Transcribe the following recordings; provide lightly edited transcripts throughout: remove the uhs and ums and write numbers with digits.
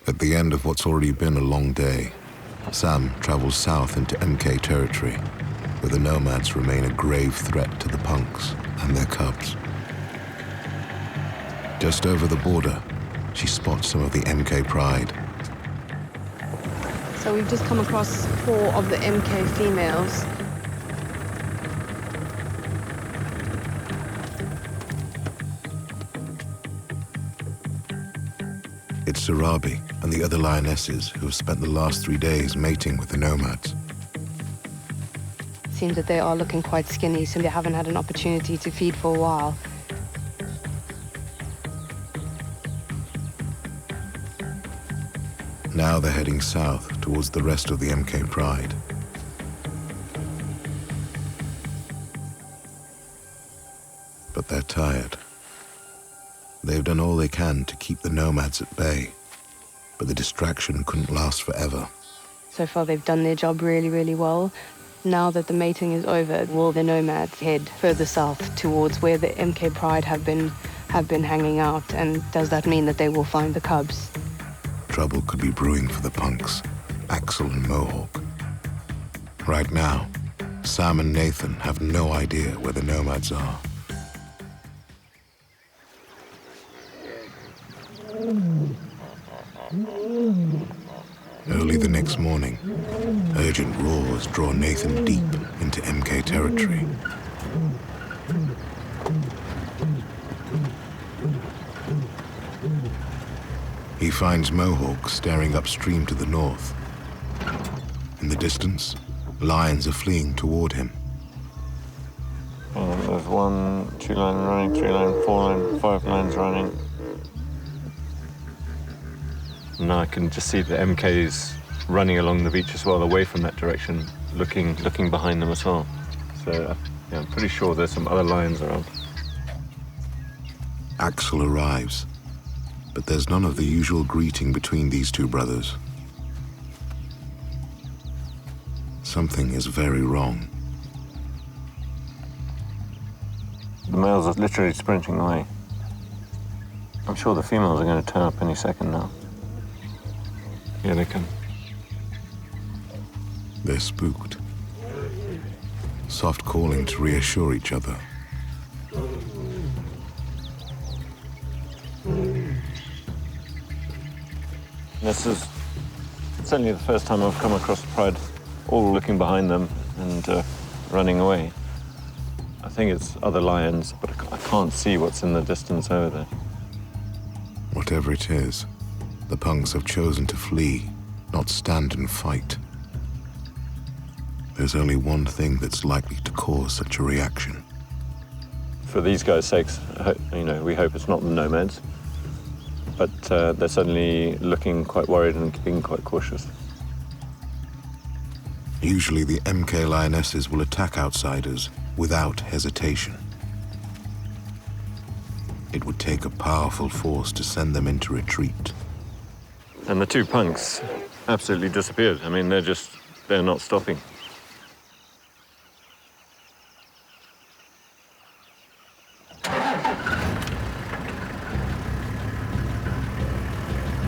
At the end of what's already been a long day, Sam travels south into MK territory, where the Nomads remain a grave threat to the punks and their cubs. Just over the border, she spots some of the MK pride. So we've just come across 4 of the MK females. It's Sarabi and the other lionesses who have spent the last 3 days mating with the Nomads. Seems that they are looking quite skinny, so they haven't had an opportunity to feed for a while. Now they're heading south towards the rest of the MK pride. But they're tired. They've done all they can to keep the Nomads at bay, but the distraction couldn't last forever. So far they've done their job really, really well. Now that the mating is over, will the Nomads head further south towards where the MK pride have been hanging out, and does that mean that they will find the cubs? Trouble could be brewing for the punks, Axel and Mohawk. Right now, Sam and Nathan have no idea where the Nomads are. Early the next morning, urgent roars draw Nathan deep into MK territory. He finds Mohawk staring upstream to the north. In the distance, lions are fleeing toward him. There's 1, 2 lions running, 3 lions, 4 lions, 5 lions running. Now I can just see the MKs running along the beach as well, away from that direction, looking behind them as well. So yeah, I'm pretty sure there's some other lions around. Axel arrives, but there's none of the usual greeting between these two brothers. Something is very wrong. The males are literally sprinting away. I'm sure the females are going to turn up any second now. Yeah, they can. They're spooked. Soft calling to reassure each other. This is certainly the first time I've come across the pride all looking behind them and running away. I think it's other lions, but I can't see what's in the distance over there. Whatever it is, the punks have chosen to flee, not stand and fight. There's only one thing that's likely to cause such a reaction. For these guys' sakes, we hope it's not the Nomads, but they're suddenly looking quite worried and being quite cautious. Usually the MK lionesses will attack outsiders without hesitation. It would take a powerful force to send them into retreat. And the 2 punks absolutely disappeared. I mean, they're not stopping.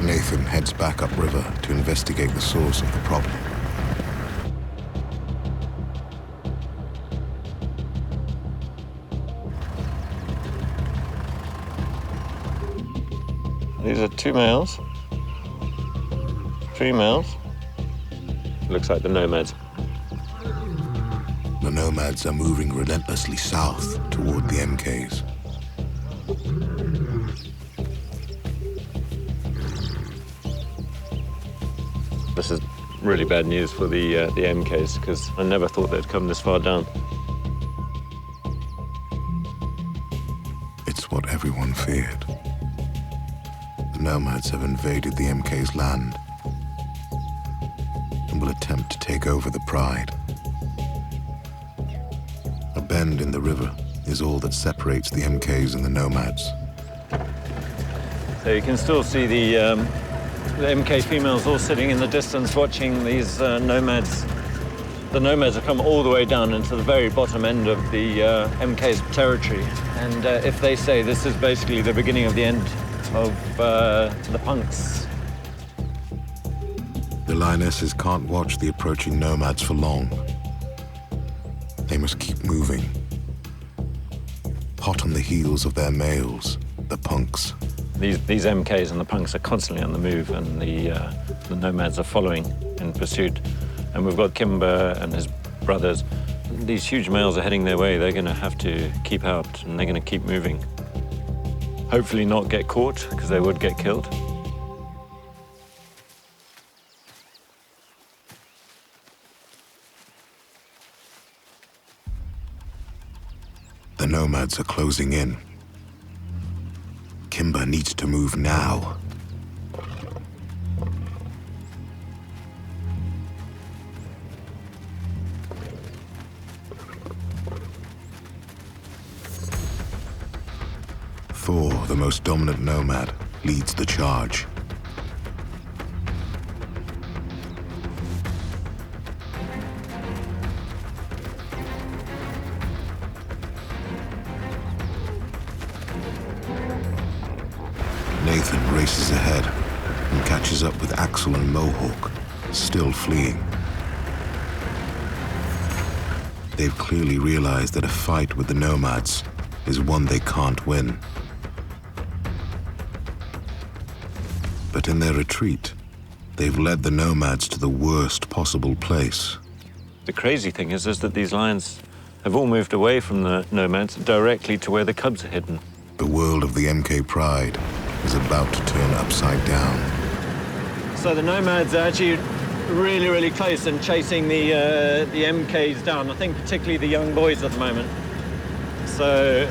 Nathan heads back upriver to investigate the source of the problem. These are 2 males, 3 males. Looks like the Nomads. The Nomads are moving relentlessly south toward the MKs. This is really bad news for the MKs, because I never thought they'd come this far down. It's what everyone feared. The Nomads have invaded the MK's land and will attempt to take over the pride. A bend in the river is all that separates the MKs and the Nomads. So you can still see the MK females all sitting in the distance watching these Nomads. The Nomads have come all the way down into the very bottom end of the MK's territory. And if they say this is basically the beginning of the end of the punks, The lionesses can't watch the approaching nomads for long. They must keep moving. Hot on the heels of their males, the punks. These MKs and the punks are constantly on the move, and the nomads are following in pursuit. And we've got Kimber and his brothers. These huge males are heading their way. They're going to have to keep out, and they're going to keep moving. Hopefully not get caught, because they would get killed. The nomads are closing in. Kimber needs to move now. Thor, the most dominant nomad, leads the charge. Nathan races ahead and catches up with Axel and Mohawk, still fleeing. They've clearly realized that a fight with the nomads is one they can't win. But in their retreat, they've led the nomads to the worst possible place. The crazy thing is that these lions have all moved away from the nomads directly to where the cubs are hidden. The world of the MK Pride is about to turn upside down. So the nomads are actually really, really close and chasing the MKs down. I think particularly the young boys at the moment. So,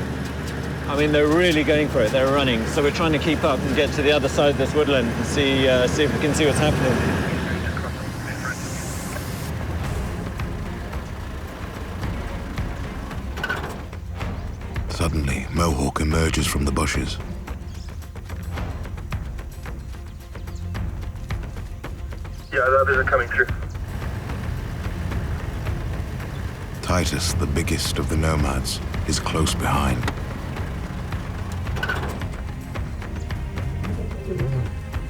I mean, they're really going for it. They're running. So we're trying to keep up and get to the other side of this woodland and see if we can see what's happening. Suddenly, Mohawk emerges from the bushes. Yeah, the others are coming through. Titus, the biggest of the nomads, is close behind.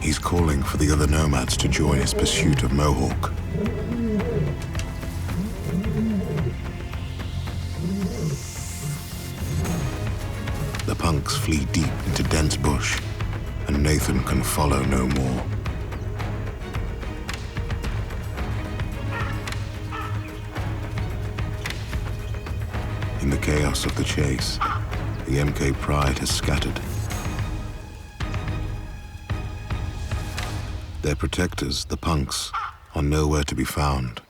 He's calling for the other nomads to join his pursuit of Mohawk. The punks flee deep into dense bush, and Nathan can follow no more. In the chaos of the chase, the MK Pride has scattered. Their protectors, the punks, are nowhere to be found.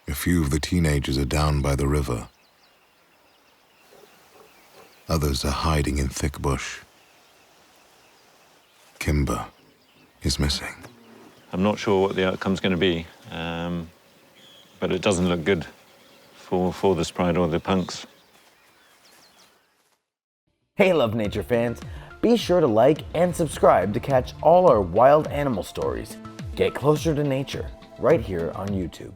A few of the teenagers are down by the river. Others are hiding in thick bush. Kimber is missing. I'm not sure what the outcome's going to be, but it doesn't look good for this pride or the punks. Hey Love Nature fans, be sure to like and subscribe to catch all our wild animal stories. Get closer to nature right here on YouTube.